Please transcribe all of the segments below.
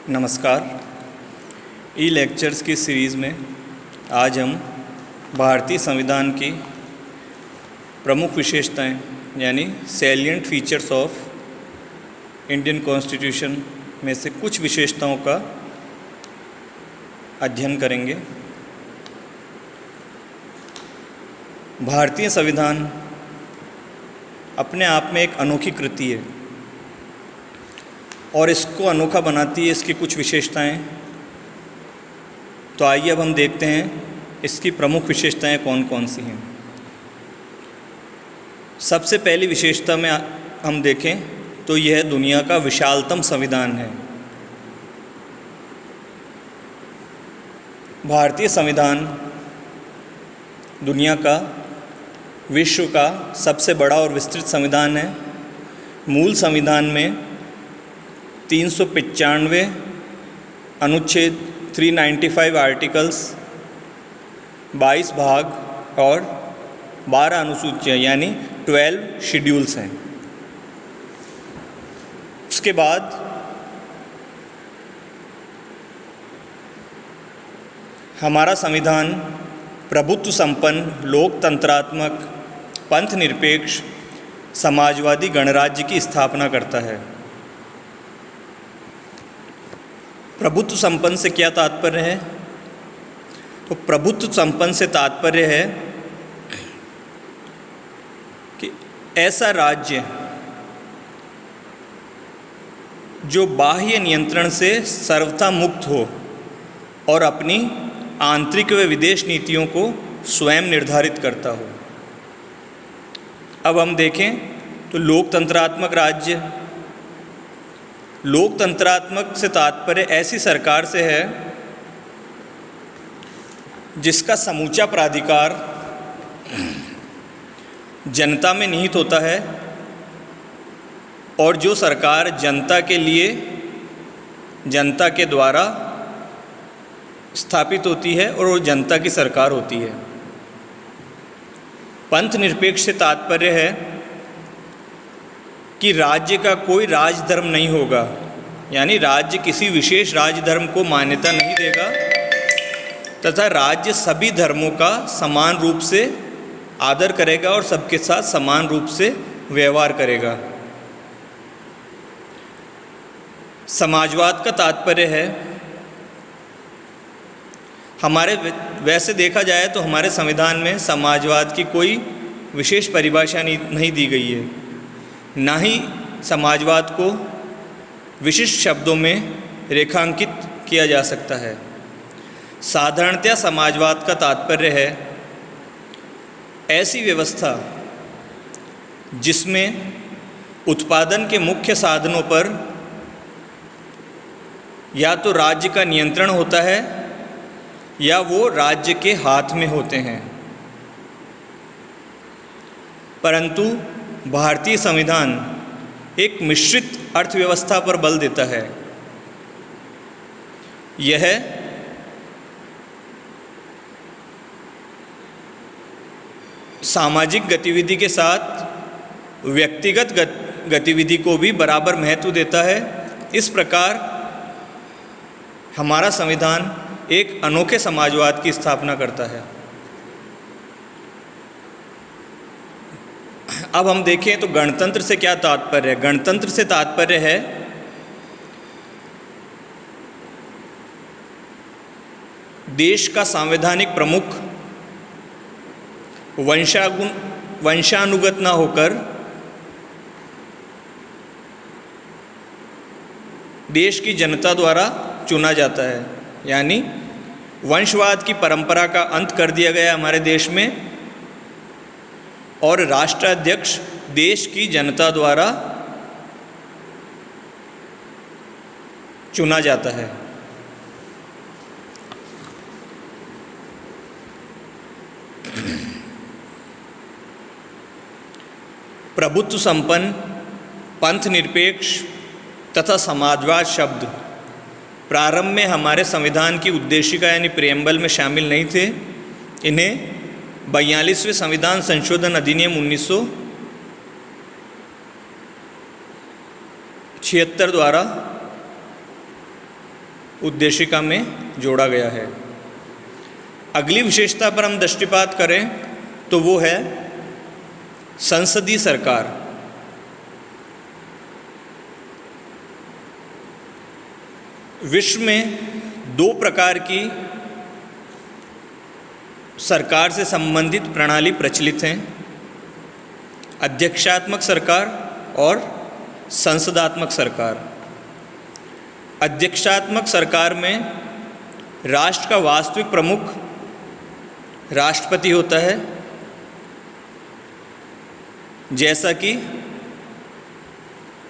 नमस्कार। ई लेक्चर्स की सीरीज़ में आज हम भारतीय संविधान की प्रमुख विशेषताएं यानी salient features of Indian constitution में से कुछ विशेषताओं का अध्ययन करेंगे। भारतीय संविधान अपने आप में एक अनोखी कृति है और इसको अनोखा बनाती है इसकी कुछ विशेषताएं। तो आइए अब हम देखते हैं इसकी प्रमुख विशेषताएं कौन कौन सी हैं। सबसे पहली विशेषता में हम देखें तो यह दुनिया का विशालतम संविधान है। भारतीय संविधान दुनिया का विश्व का सबसे बड़ा और विस्तृत संविधान है। मूल संविधान में 395 अनुच्छेद 395 आर्टिकल्स, 22 भाग और 12 अनुसूचियाँ यानी 12 शेड्यूल्स हैं। उसके बाद हमारा संविधान प्रभुत्व संपन्न, लोकतंत्रात्मक, पंथ निरपेक्ष, समाजवादी गणराज्य की स्थापना करता है। प्रभुत्व संपन्न से क्या तात्पर्य है? तो प्रभुत्व संपन्न से तात्पर्य है कि ऐसा राज्य जो बाह्य नियंत्रण से सर्वथा मुक्त हो और अपनी आंतरिक व विदेश नीतियों को स्वयं निर्धारित करता हो। अब हम देखें तो लोकतंत्रात्मक राज्य, लोकतंत्रात्मक से तात्पर्य ऐसी सरकार से है जिसका समूचा प्राधिकार जनता में निहित होता है और जो सरकार जनता के लिए, जनता के द्वारा स्थापित होती है और वो जनता की सरकार होती है। पंथ निरपेक्ष से तात्पर्य है कि राज्य का कोई राजधर्म नहीं होगा, यानी राज्य किसी विशेष राजधर्म को मान्यता नहीं देगा तथा राज्य सभी धर्मों का समान रूप से आदर करेगा और सबके साथ समान रूप से व्यवहार करेगा। समाजवाद का तात्पर्य है, हमारे वैसे देखा जाए तो हमारे संविधान में समाजवाद की कोई विशेष परिभाषा नहीं दी गई है, ना ही समाजवाद को विशिष्ट शब्दों में रेखांकित किया जा सकता है। साधारणतया समाजवाद का तात्पर्य है ऐसी व्यवस्था जिसमें उत्पादन के मुख्य साधनों पर या तो राज्य का नियंत्रण होता है या वो राज्य के हाथ में होते हैं। परंतु भारतीय संविधान एक मिश्रित अर्थव्यवस्था पर बल देता है। यह सामाजिक गतिविधि के साथ व्यक्तिगत गतिविधि को भी बराबर महत्व देता है। इस प्रकार हमारा संविधान एक अनोखे समाजवाद की स्थापना करता है। अब हम देखें तो गणतंत्र से क्या तात्पर्य है। गणतंत्र से तात्पर्य है देश का संवैधानिक प्रमुख वंशानुगत ना होकर देश की जनता द्वारा चुना जाता है, यानी वंशवाद की परंपरा का अंत कर दिया गया हमारे देश में और राष्ट्राध्यक्ष देश की जनता द्वारा चुना जाता है। प्रभुत्व संपन्न, पंथ निरपेक्ष तथा समाजवाद शब्द प्रारंभ में हमारे संविधान की उद्देशिका यानी प्रियम्बल में शामिल नहीं थे। इन्हें 42वें संविधान संशोधन अधिनियम 1976 द्वारा उद्देशिका में जोड़ा गया है। अगली विशेषता पर हम दृष्टिपात करें तो वो है संसदीय सरकार। विश्व में दो प्रकार की सरकार से संबंधित प्रणाली प्रचलित हैं, अध्यक्षात्मक सरकार और संसदात्मक सरकार। अध्यक्षात्मक सरकार में राष्ट्र का वास्तविक प्रमुख राष्ट्रपति होता है, जैसा कि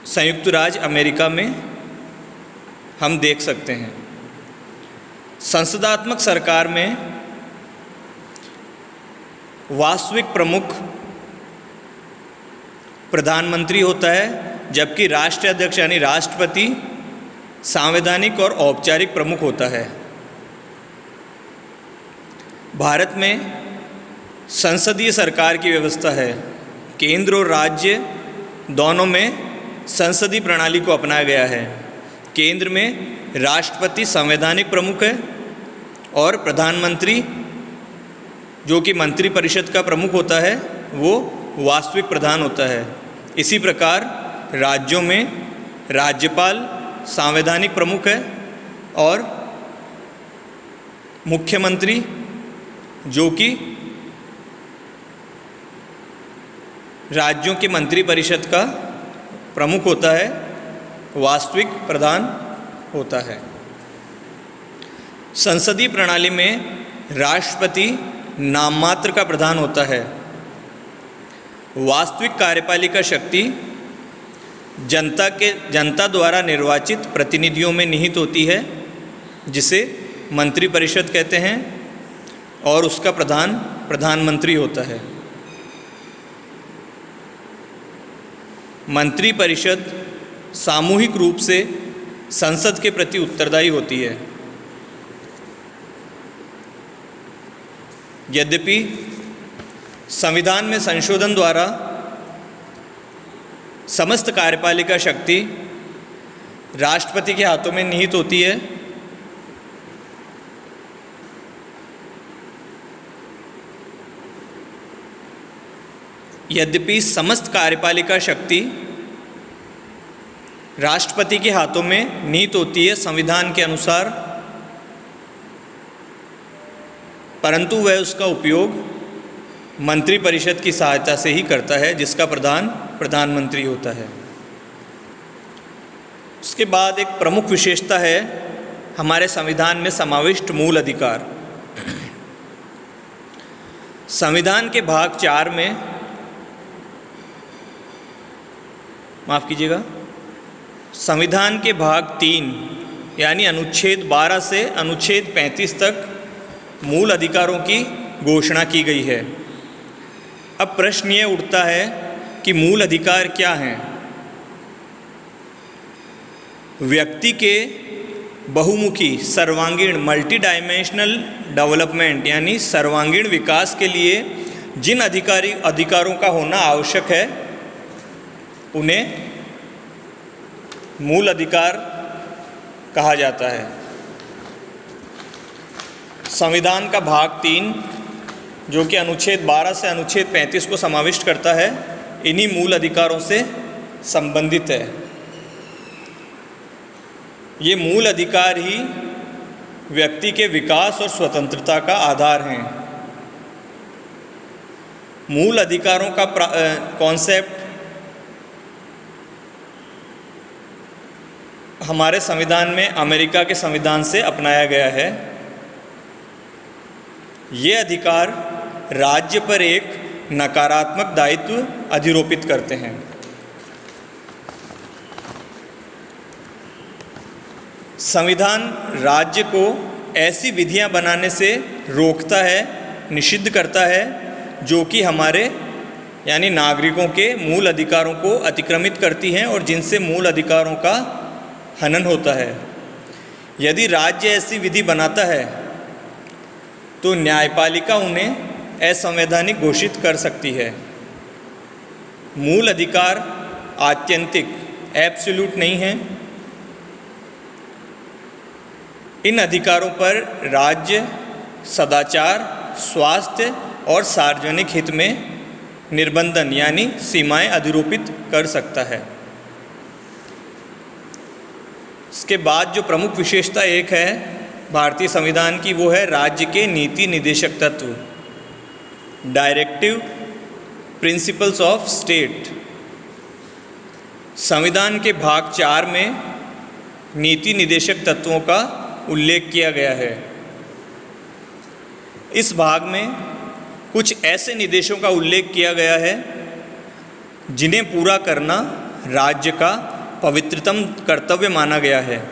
संयुक्त राज्य अमेरिका में हम देख सकते हैं। संसदात्मक सरकार में वास्तविक प्रमुख प्रधानमंत्री होता है, जबकि राष्ट्रीय अध्यक्ष यानी राष्ट्रपति संवैधानिक और औपचारिक प्रमुख होता है। भारत में संसदीय सरकार की व्यवस्था है। केंद्र और राज्य दोनों में संसदीय प्रणाली को अपनाया गया है। केंद्र में राष्ट्रपति संवैधानिक प्रमुख है और प्रधानमंत्री जो कि मंत्रिपरिषद का प्रमुख होता है वो वास्तविक प्रधान होता है। इसी प्रकार राज्यों में राज्यपाल संवैधानिक प्रमुख है और मुख्यमंत्री जो कि राज्यों के मंत्रिपरिषद का प्रमुख होता है, वास्तविक प्रधान होता है। संसदीय प्रणाली में राष्ट्रपति नाम मात्र का प्रधान होता है। वास्तविक कार्यपालिका शक्ति जनता द्वारा निर्वाचित प्रतिनिधियों में निहित होती है, जिसे मंत्रिपरिषद कहते हैं, और उसका प्रधान प्रधानमंत्री होता है। मंत्रिपरिषद सामूहिक रूप से संसद के प्रति उत्तरदायी होती है। यद्यपि संविधान में संशोधन द्वारा समस्त कार्यपालिका शक्ति राष्ट्रपति के हाथों में निहित होती है, यद्यपि समस्त कार्यपालिका शक्ति राष्ट्रपति के हाथों में निहित होती है संविधान के अनुसार, परंतु वह उसका उपयोग मंत्रिपरिषद की सहायता से ही करता है, जिसका प्रधान प्रधानमंत्री होता है। उसके बाद एक प्रमुख विशेषता है हमारे संविधान में समाविष्ट मूल अधिकार। संविधान के भाग 4 में, माफ़ कीजिएगा, संविधान के भाग 3 यानी अनुच्छेद 12 से अनुच्छेद 35 तक मूल अधिकारों की घोषणा की गई है। अब प्रश्न ये उठता है कि मूल अधिकार क्या हैं? व्यक्ति के बहुमुखी सर्वांगीण मल्टी डायमेंशनल डेवलपमेंट यानी सर्वांगीण विकास के लिए जिन अधिकारों का होना आवश्यक है उन्हें मूल अधिकार कहा जाता है। संविधान का भाग 3 जो कि अनुच्छेद 12 से अनुच्छेद 35 को समाविष्ट करता है, इन्हीं मूल अधिकारों से संबंधित है। ये मूल अधिकार ही व्यक्ति के विकास और स्वतंत्रता का आधार हैं। मूल अधिकारों का कॉन्सेप्ट हमारे संविधान में अमेरिका के संविधान से अपनाया गया है। ये अधिकार राज्य पर एक नकारात्मक दायित्व अधिरोपित करते हैं। संविधान राज्य को ऐसी विधियां बनाने से रोकता है, निषिद्ध करता है जो कि हमारे यानी नागरिकों के मूल अधिकारों को अतिक्रमित करती हैं और जिनसे मूल अधिकारों का हनन होता है। यदि राज्य ऐसी विधि बनाता है तो न्यायपालिका उन्हें असंवैधानिक घोषित कर सकती है। मूल अधिकार आत्यंतिक एब्सोल्यूट नहीं है। इन अधिकारों पर राज्य सदाचार, स्वास्थ्य और सार्वजनिक हित में निर्बंधन यानी सीमाएं अधिरोपित कर सकता है। इसके बाद जो प्रमुख विशेषता एक है भारतीय संविधान की, वो है राज्य के नीति निदेशक तत्व, डायरेक्टिव प्रिंसिपल्स ऑफ स्टेट। संविधान के भाग 4 में नीति निदेशक तत्वों का उल्लेख किया गया है। इस भाग में कुछ ऐसे निर्देशों का उल्लेख किया गया है जिन्हें पूरा करना राज्य का पवित्रतम कर्तव्य माना गया है।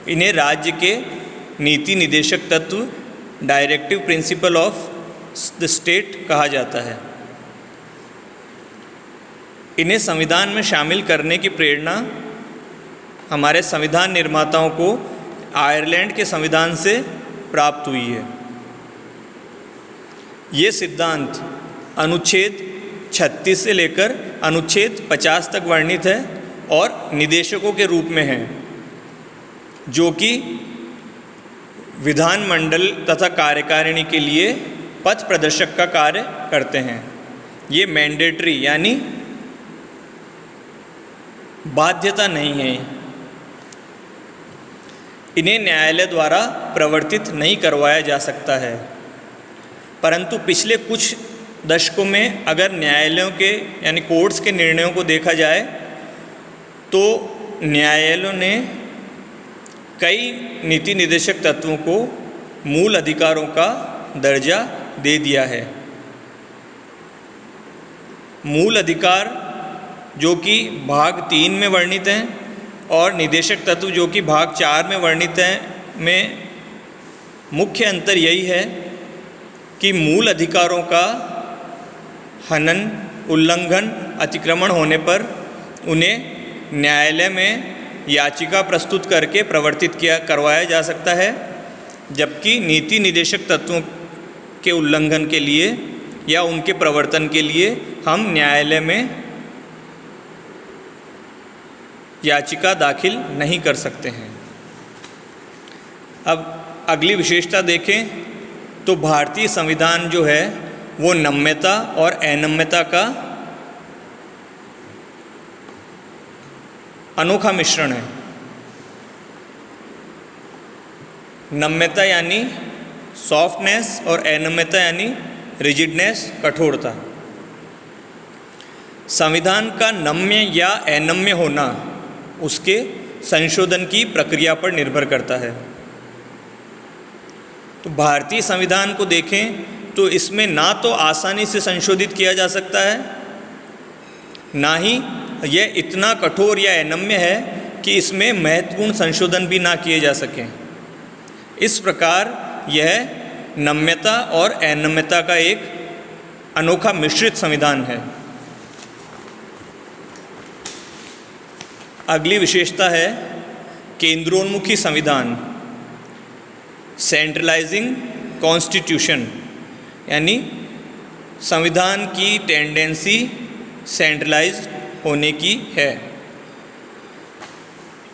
इन्हें राज्य के नीति निदेशक तत्व, directive principle of the state कहा जाता है। इन्हें संविधान में शामिल करने की प्रेरणा हमारे संविधान निर्माताओं को आयरलैंड के संविधान से प्राप्त हुई है। ये सिद्धांत अनुच्छेद 36 से लेकर अनुच्छेद 50 तक वर्णित है और निदेशकों के रूप में है, जो कि विधानमंडल तथा कार्यकारिणी के लिए पथ प्रदर्शक का कार्य करते हैं। ये मैंडेटरी यानी बाध्यता नहीं है। इन्हें न्यायालय द्वारा प्रवर्तित नहीं करवाया जा सकता है, परंतु पिछले कुछ दशकों में अगर न्यायालयों के यानी कोर्ट्स के निर्णयों को देखा जाए तो न्यायालयों ने कई नीति निदेशक तत्वों को मूल अधिकारों का दर्जा दे दिया है। मूल अधिकार जो कि भाग 3 में वर्णित हैं और निदेशक तत्व जो कि भाग 4 में वर्णित हैं में मुख्य अंतर यही है कि मूल अधिकारों का हनन, उल्लंघन, अतिक्रमण होने पर उन्हें न्यायालय में याचिका प्रस्तुत करके प्रवर्तित करवाया जा सकता है, जबकि नीति निदेशक तत्वों के उल्लंघन के लिए या उनके प्रवर्तन के लिए हम न्यायालय में याचिका दाखिल नहीं कर सकते हैं। अब अगली विशेषता देखें तो भारतीय संविधान जो है वो नम्यता और अनम्यता का अनोखा मिश्रण है। नम्यता यानी सॉफ्टनेस और अनम्यता यानी रिजिडनेस, कठोरता। संविधान का नम्य या अनम्य होना उसके संशोधन की प्रक्रिया पर निर्भर करता है। तो भारतीय संविधान को देखें तो इसमें ना तो आसानी से संशोधित किया जा सकता है, ना ही यह इतना कठोर या अनम्य है कि इसमें महत्वपूर्ण संशोधन भी ना किए जा सकें। इस प्रकार यह नम्यता और अनम्यता का एक अनोखा मिश्रित संविधान है। अगली विशेषता है केंद्रोन्मुखी संविधान, सेंट्रलाइजिंग कॉन्स्टिट्यूशन, यानी संविधान की टेंडेंसी सेंट्रलाइज्ड होने की है।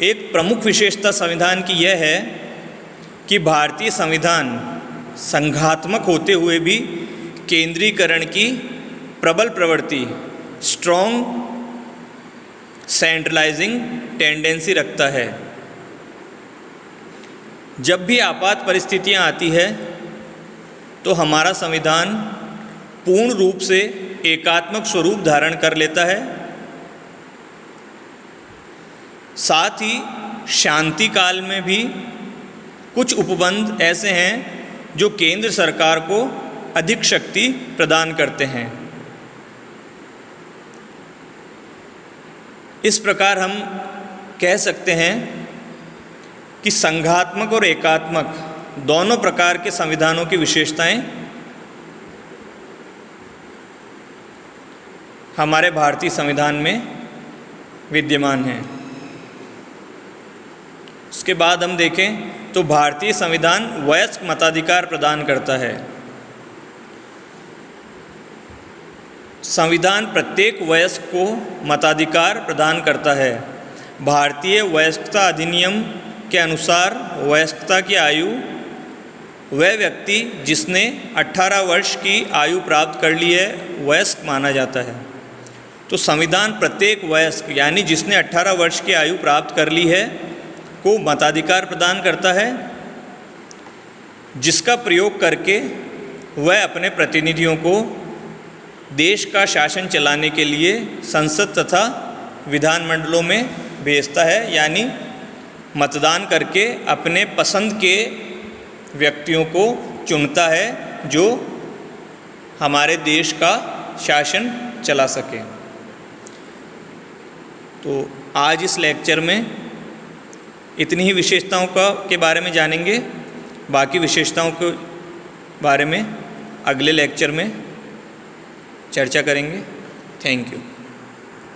एक प्रमुख विशेषता संविधान की यह है कि भारतीय संविधान संघात्मक होते हुए भी केंद्रीकरण की प्रबल प्रवृत्ति, स्ट्रॉन्ग सेंट्रलाइजिंग टेंडेंसी रखता है। जब भी आपात परिस्थितियां आती है तो हमारा संविधान पूर्ण रूप से एकात्मक स्वरूप धारण कर लेता है। साथ ही शांति काल में भी कुछ उपबंध ऐसे हैं जो केंद्र सरकार को अधिक शक्ति प्रदान करते हैं। इस प्रकार हम कह सकते हैं कि संघात्मक और एकात्मक दोनों प्रकार के संविधानों की विशेषताएं हमारे भारतीय संविधान में विद्यमान हैं। उसके बाद हम देखें तो भारतीय संविधान वयस्क मताधिकार प्रदान करता है। संविधान प्रत्येक वयस्क को मताधिकार प्रदान करता है। भारतीय वयस्कता अधिनियम के अनुसार वयस्कता की आयु वह व्यक्ति जिसने 18 वर्ष की आयु प्राप्त कर ली है वयस्क माना जाता है। तो संविधान प्रत्येक वयस्क यानी जिसने 18 वर्ष की आयु प्राप्त कर ली है को मताधिकार प्रदान करता है, जिसका प्रयोग करके वह अपने प्रतिनिधियों को देश का शासन चलाने के लिए संसद तथा विधानमंडलों में भेजता है, यानी मतदान करके अपने पसंद के व्यक्तियों को चुनता है जो हमारे देश का शासन चला सके। तो आज इस लेक्चर में इतनी ही विशेषताओं के बारे में जानेंगे। बाकी विशेषताओं के बारे में अगले लेक्चर में चर्चा करेंगे। Thank you.